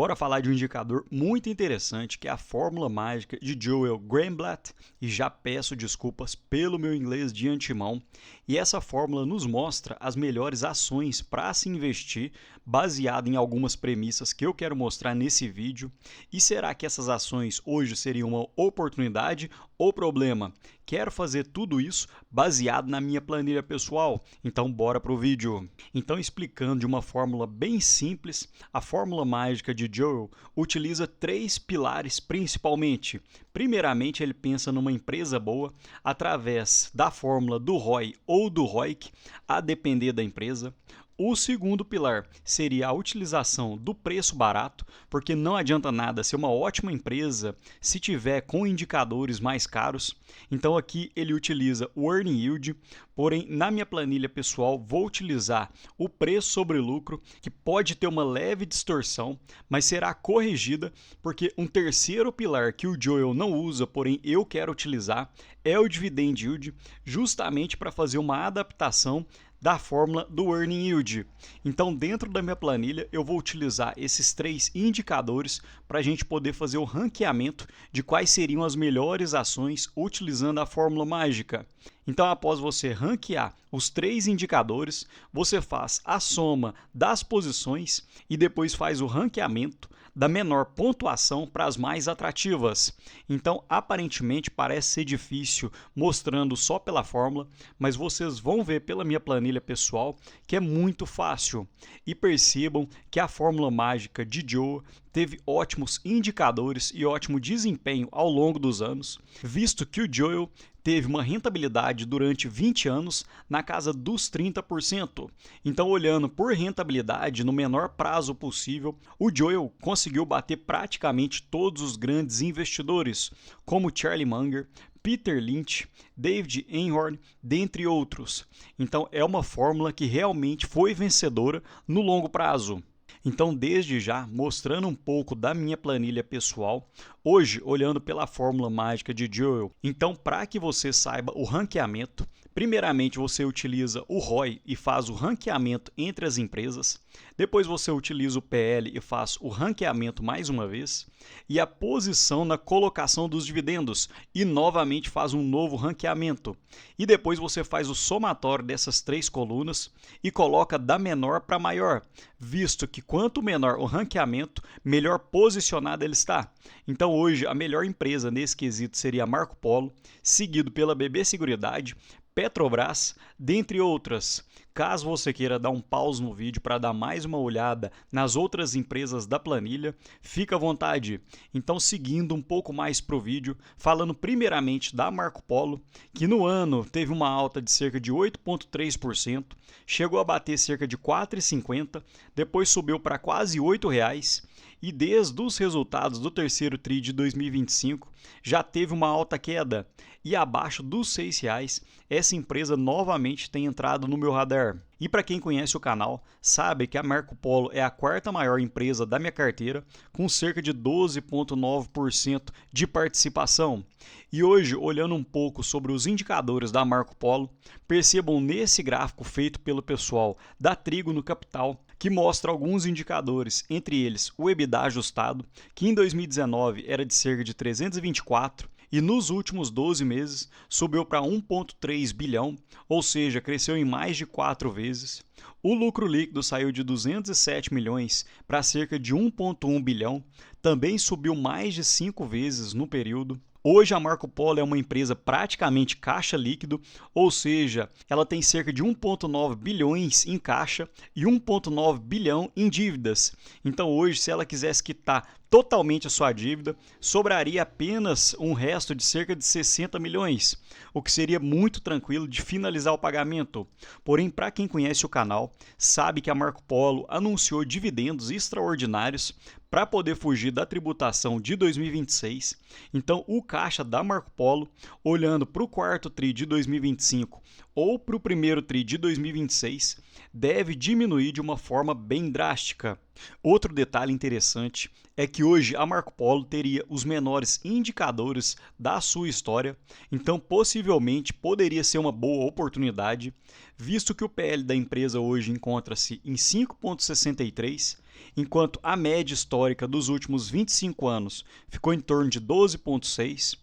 Bora falar de um indicador muito interessante que é a fórmula mágica de Joel Greenblatt, e já peço desculpas pelo meu inglês de antemão. E essa fórmula nos mostra as melhores ações para se investir, baseado em algumas premissas que eu quero mostrar nesse vídeo. E será que essas ações hoje seriam uma oportunidade ou problema? Quero fazer tudo isso baseado na minha planilha pessoal, então bora para o vídeo. Então, explicando de uma fórmula bem simples, a fórmula mágica de Joel utiliza três pilares principalmente. Primeiramente, ele pensa numa empresa boa através da fórmula do ROI ou do ROIC, a depender da empresa. O segundo pilar seria a utilização do preço barato, porque não adianta nada ser uma ótima empresa se tiver com indicadores mais caros. Então aqui ele utiliza o Earning Yield, porém na minha planilha pessoal vou utilizar o preço sobre lucro, que pode ter uma leve distorção, mas será corrigida, porque um terceiro pilar que o Joel não usa, porém eu quero utilizar, é o Dividend Yield, justamente para fazer uma adaptação da fórmula do Earning Yield. Então, dentro da minha planilha, eu vou utilizar esses três indicadores para a gente poder fazer o ranqueamento de quais seriam as melhores ações utilizando a fórmula mágica. Então, após você ranquear os três indicadores, você faz a soma das posições e depois faz o ranqueamento da menor pontuação para as mais atrativas. Então, aparentemente, parece ser difícil mostrando só pela fórmula, mas vocês vão ver pela minha planilha pessoal que é muito fácil. E percebam que a fórmula mágica de Joel teve ótimos indicadores e ótimo desempenho ao longo dos anos, visto que o Joel teve uma rentabilidade durante 20 anos na casa dos 30%. Então, olhando por rentabilidade no menor prazo possível, o Joel conseguiu bater praticamente todos os grandes investidores, como Charlie Munger, Peter Lynch, David Einhorn, dentre outros. Então, é uma fórmula que realmente foi vencedora no longo prazo. Então, desde já, mostrando um pouco da minha planilha pessoal, hoje, olhando pela fórmula mágica de Joel, então, para que você saiba o ranqueamento, primeiramente você utiliza o ROI e faz o ranqueamento entre as empresas, depois você utiliza o PL e faz o ranqueamento mais uma vez, e a posição na colocação dos dividendos, e novamente faz um novo ranqueamento. E depois você faz o somatório dessas três colunas e coloca da menor para maior, visto que quanto menor o ranqueamento, melhor posicionada ele está. Então hoje a melhor empresa nesse quesito seria a Marco Polo, seguido pela BB Seguridade, Petrobras, dentre outras. Caso você queira dar um pause no vídeo para dar mais uma olhada nas outras empresas da planilha, fica à vontade. Então, seguindo um pouco mais para o vídeo, falando primeiramente da Marco Polo, que no ano teve uma alta de cerca de 8,3%, chegou a bater cerca de R$ 4,50, depois subiu para quase R$ 8,00, e desde os resultados do terceiro TRI de 2025 já teve uma alta queda, e abaixo dos R$ 6,00 essa empresa novamente tem entrado no meu radar. E para quem conhece o canal, sabe que a Marco Polo é a quarta maior empresa da minha carteira, com cerca de 12,9% de participação. E hoje, olhando um pouco sobre os indicadores da Marco Polo, percebam nesse gráfico feito pelo pessoal da Trigo no Capital, que mostra alguns indicadores, entre eles o EBITDA ajustado, que em 2019 era de cerca de 324, e nos últimos 12 meses subiu para 1,3 bilhão, ou seja, cresceu em mais de 4 vezes. O lucro líquido saiu de 207 milhões para cerca de 1,1 bilhão, também subiu mais de 5 vezes no período. Hoje a Marco Polo é uma empresa praticamente caixa líquido, ou seja, ela tem cerca de 1,9 bilhões em caixa e 1,9 bilhão em dívidas. Então hoje, se ela quisesse quitar totalmente a sua dívida, sobraria apenas um resto de cerca de 60 milhões, o que seria muito tranquilo de finalizar o pagamento. Porém, para quem conhece o canal, sabe que a Marco Polo anunciou dividendos extraordinários para poder fugir da tributação de 2026. Então, o caixa da Marco Polo, olhando para o quarto TRI de 2025 ou para o primeiro TRI de 2026, deve diminuir de uma forma bem drástica. Outro detalhe interessante é que hoje a Marco Polo teria os menores indicadores da sua história, então possivelmente poderia ser uma boa oportunidade, visto que o PL da empresa hoje encontra-se em 5,63 enquanto a média histórica dos últimos 25 anos ficou em torno de 12,6.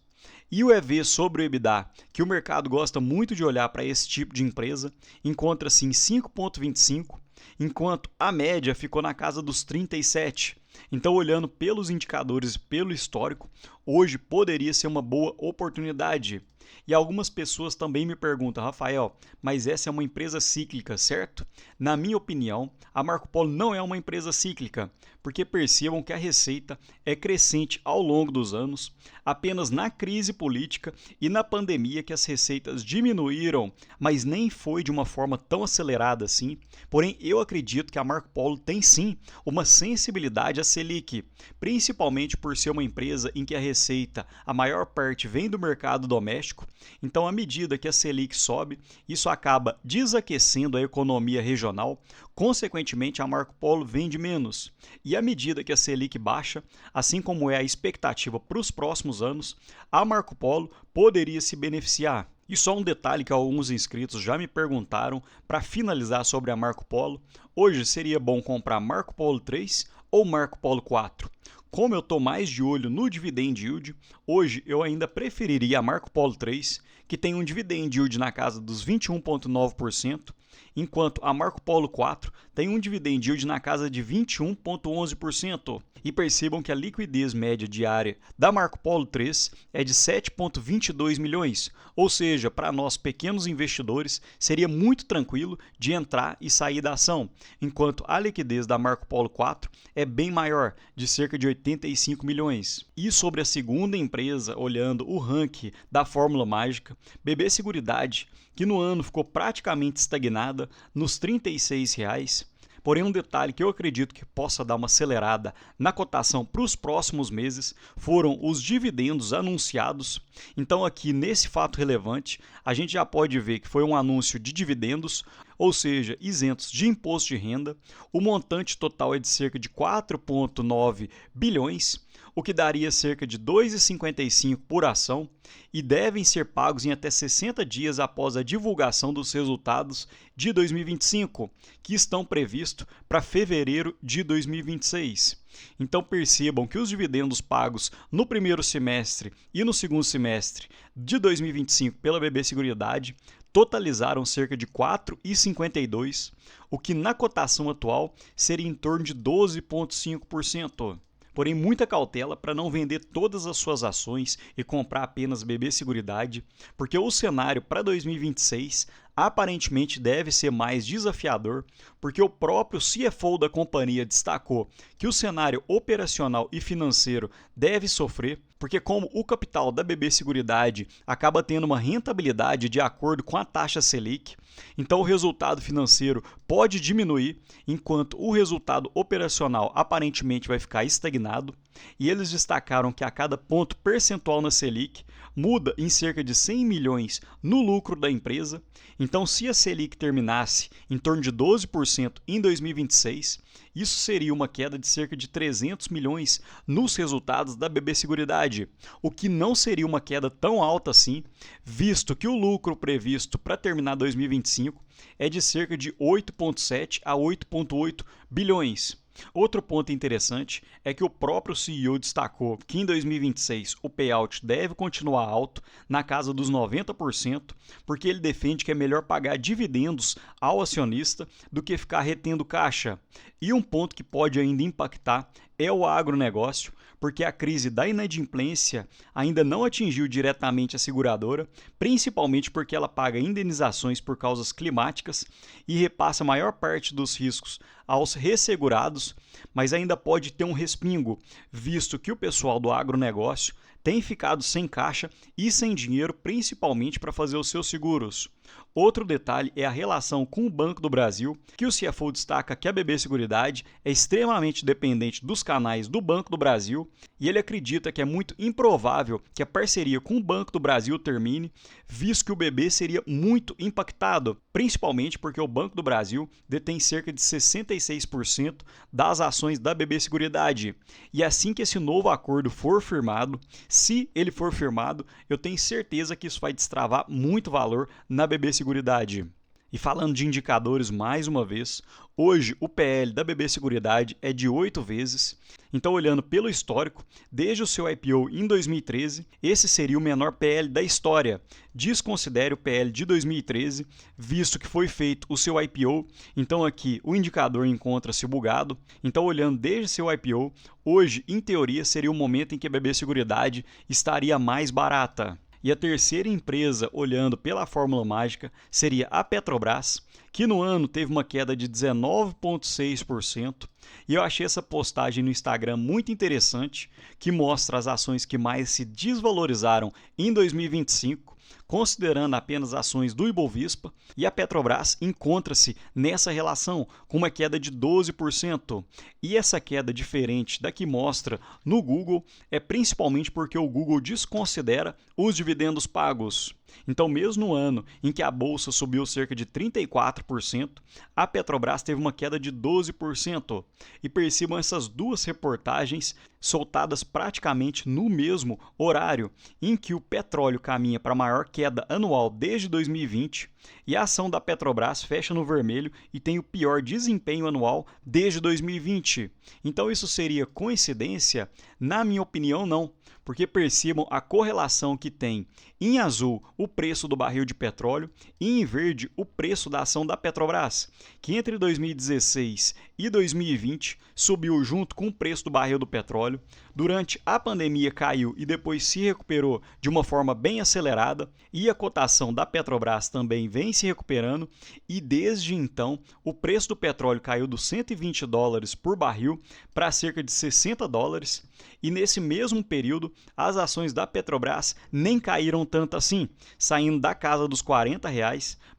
E o EV sobre o EBITDA, que o mercado gosta muito de olhar para esse tipo de empresa, encontra-se em 5,25, enquanto a média ficou na casa dos 37. Então, olhando pelos indicadores e pelo histórico, hoje poderia ser uma boa oportunidade. E algumas pessoas também me perguntam, Rafael, mas essa é uma empresa cíclica, certo? Na minha opinião, a Marco Polo não é uma empresa cíclica, porque percebam que a receita é crescente ao longo dos anos, apenas na crise política e na pandemia que as receitas diminuíram, mas nem foi de uma forma tão acelerada assim. Porém, eu acredito que a Marco Polo tem sim uma sensibilidade à Selic, principalmente por ser uma empresa em que a receita, a maior parte vem do mercado doméstico. Então, à medida que a Selic sobe, isso acaba desaquecendo a economia regional, consequentemente a Marco Polo vende menos. E à medida que a Selic baixa, assim como é a expectativa para os próximos anos, a Marco Polo poderia se beneficiar. E só um detalhe que alguns inscritos já me perguntaram para finalizar sobre a Marco Polo: hoje seria bom comprar Marco Polo 3 ou Marco Polo 4? Como eu estou mais de olho no dividend yield, hoje eu ainda preferiria a Marco Polo 3, que tem um dividend yield na casa dos 21,9%, enquanto a Marco Polo 4 tem um dividend yield na casa de 21,11%. E percebam que a liquidez média diária da Marco Polo 3 é de 7,22 milhões, ou seja, para nós pequenos investidores seria muito tranquilo de entrar e sair da ação, enquanto a liquidez da Marco Polo 4 é bem maior, de cerca de 85 milhões. E sobre a segunda empresa, olhando o ranking da Fórmula Mágica, BB Seguridade, que no ano ficou praticamente estagnada nos R$ 36. Porém, um detalhe que eu acredito que possa dar uma acelerada na cotação para os próximos meses foram os dividendos anunciados. Então, aqui nesse fato relevante, a gente já pode ver que foi um anúncio de dividendos, ou seja, isentos de imposto de renda. O montante total é de cerca de 4,9 bilhões, o que daria cerca de R$ 2,55 por ação, e devem ser pagos em até 60 dias após a divulgação dos resultados de 2025, que estão previstos para fevereiro de 2026. Então percebam que os dividendos pagos no primeiro semestre e no segundo semestre de 2025 pela BB Seguridade totalizaram cerca de 4,52, o que na cotação atual seria em torno de 12,5%. Porém, muita cautela para não vender todas as suas ações e comprar apenas BB Seguridade, porque o cenário para 2026 aparentemente deve ser mais desafiador, porque o próprio CFO da companhia destacou que o cenário operacional e financeiro deve sofrer, porque como o capital da BB Seguridade acaba tendo uma rentabilidade de acordo com a taxa Selic, então o resultado financeiro pode diminuir, enquanto o resultado operacional aparentemente vai ficar estagnado. E eles destacaram que a cada ponto percentual na Selic muda em cerca de 100 milhões no lucro da empresa. Então, se a Selic terminasse em torno de 12% em 2026, isso seria uma queda de cerca de 300 milhões nos resultados da BB Seguridade, o que não seria uma queda tão alta assim, visto que o lucro previsto para terminar 2025 é de cerca de 8,7 a 8,8 bilhões. Outro ponto interessante é que o próprio CEO destacou que em 2026 o payout deve continuar alto, na casa dos 90%, porque ele defende que é melhor pagar dividendos ao acionista do que ficar retendo caixa. E um ponto que pode ainda impactar é o agronegócio, porque a crise da inadimplência ainda não atingiu diretamente a seguradora, principalmente porque ela paga indenizações por causas climáticas e repassa a maior parte dos riscos aos ressegurados, mas ainda pode ter um respingo, visto que o pessoal do agronegócio tem ficado sem caixa e sem dinheiro, principalmente para fazer os seus seguros. Outro detalhe é a relação com o Banco do Brasil, que o CFO destaca que a BB Seguridade é extremamente dependente dos canais do Banco do Brasil e ele acredita que é muito improvável que a parceria com o Banco do Brasil termine, visto que o BB seria muito impactado, principalmente porque o Banco do Brasil detém cerca de 66% das ações da BB Seguridade. E assim que esse novo acordo for firmado, se ele for firmado, eu tenho certeza que isso vai destravar muito valor na BB Seguridade. E falando de indicadores mais uma vez, hoje o PL da BB Seguridade é de 8 vezes. Então, olhando pelo histórico, desde o seu IPO em 2013, esse seria o menor PL da história. Desconsidere o PL de 2013, visto que foi feito o seu IPO. Então, aqui o indicador encontra-se bugado. Então, olhando desde seu IPO, hoje, em teoria, seria o momento em que a BB Seguridade estaria mais barata. E a terceira empresa, olhando pela fórmula mágica, seria a Petrobras, que no ano teve uma queda de 19,6%. E eu achei essa postagem no Instagram muito interessante, que mostra as ações que mais se desvalorizaram em 2025, considerando apenas ações do Ibovespa, e a Petrobras encontra-se nessa relação com uma queda de 12%. E essa queda diferente da que mostra no Google é principalmente porque o Google desconsidera os dividendos pagos. Então, mesmo no ano em que a bolsa subiu cerca de 34%, a Petrobras teve uma queda de 12%. E percebam essas duas reportagens soltadas praticamente no mesmo horário em que o petróleo caminha para a maior queda anual desde 2020 e a ação da Petrobras fecha no vermelho e tem o pior desempenho anual desde 2020. Então, isso seria coincidência? Na minha opinião, não. Porque percebam a correlação que tem em azul o preço do barril de petróleo e em verde o preço da ação da Petrobras, que entre 2016 e 2020 subiu junto com o preço do barril do petróleo, durante a pandemia caiu e depois se recuperou de uma forma bem acelerada, e a cotação da Petrobras também vem se recuperando, e desde então o preço do petróleo caiu dos $120 por barril para cerca de $60, e nesse mesmo período as ações da Petrobras nem caíram tanto assim, saindo da casa dos R$ 40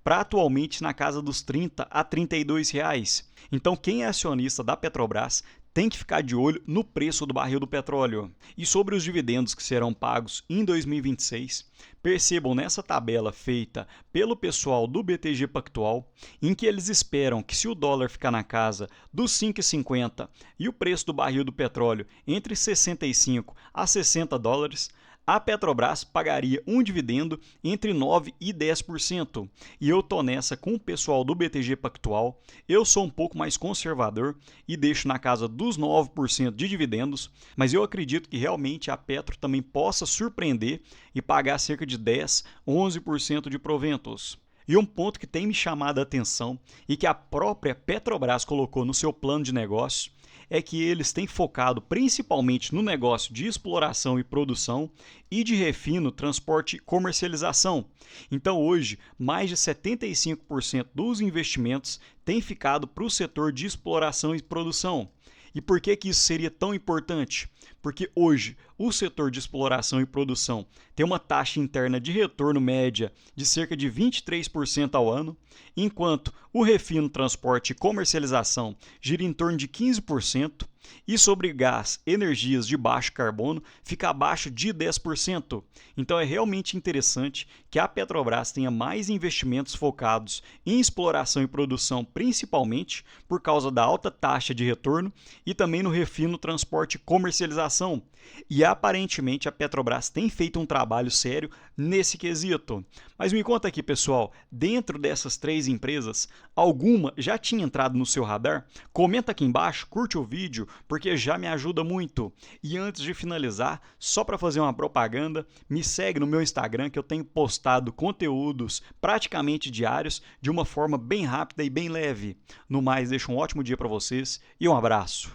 para atualmente na casa dos R$ 30 a R$ 32. Então, quem é acionista da Petrobras tem que ficar de olho no preço do barril do petróleo. E sobre os dividendos que serão pagos em 2026, percebam nessa tabela feita pelo pessoal do BTG Pactual, em que eles esperam que, se o dólar ficar na casa dos 5,50 e o preço do barril do petróleo entre 65 a $60, a Petrobras pagaria um dividendo entre 9% e 10%. E eu tô nessa com o pessoal do BTG Pactual. Eu sou um pouco mais conservador e deixo na casa dos 9% de dividendos, mas eu acredito que realmente a Petro também possa surpreender e pagar cerca de 10%, 11% de proventos. E um ponto que tem me chamado a atenção e que a própria Petrobras colocou no seu plano de negócio é que eles têm focado principalmente no negócio de exploração e produção e de refino, transporte e comercialização. Então, hoje, mais de 75% dos investimentos têm ficado para o setor de exploração e produção. E por que isso seria tão importante? Porque hoje o setor de exploração e produção tem uma taxa interna de retorno média de cerca de 23% ao ano, enquanto o refino, transporte e comercialização gira em torno de 15%, e sobre gás, energias de baixo carbono, fica abaixo de 10%. Então é realmente interessante que a Petrobras tenha mais investimentos focados em exploração e produção, principalmente por causa da alta taxa de retorno e também no refino, transporte e comercialização. E aparentemente a Petrobras tem feito um trabalho sério nesse quesito. Mas me conta aqui, pessoal, dentro dessas três empresas, alguma já tinha entrado no seu radar? Comenta aqui embaixo, curte o vídeo, porque já me ajuda muito. E antes de finalizar, só para fazer uma propaganda, me segue no meu Instagram, que eu tenho postado conteúdos praticamente diários de uma forma bem rápida e bem leve. No mais, deixo um ótimo dia para vocês e um abraço.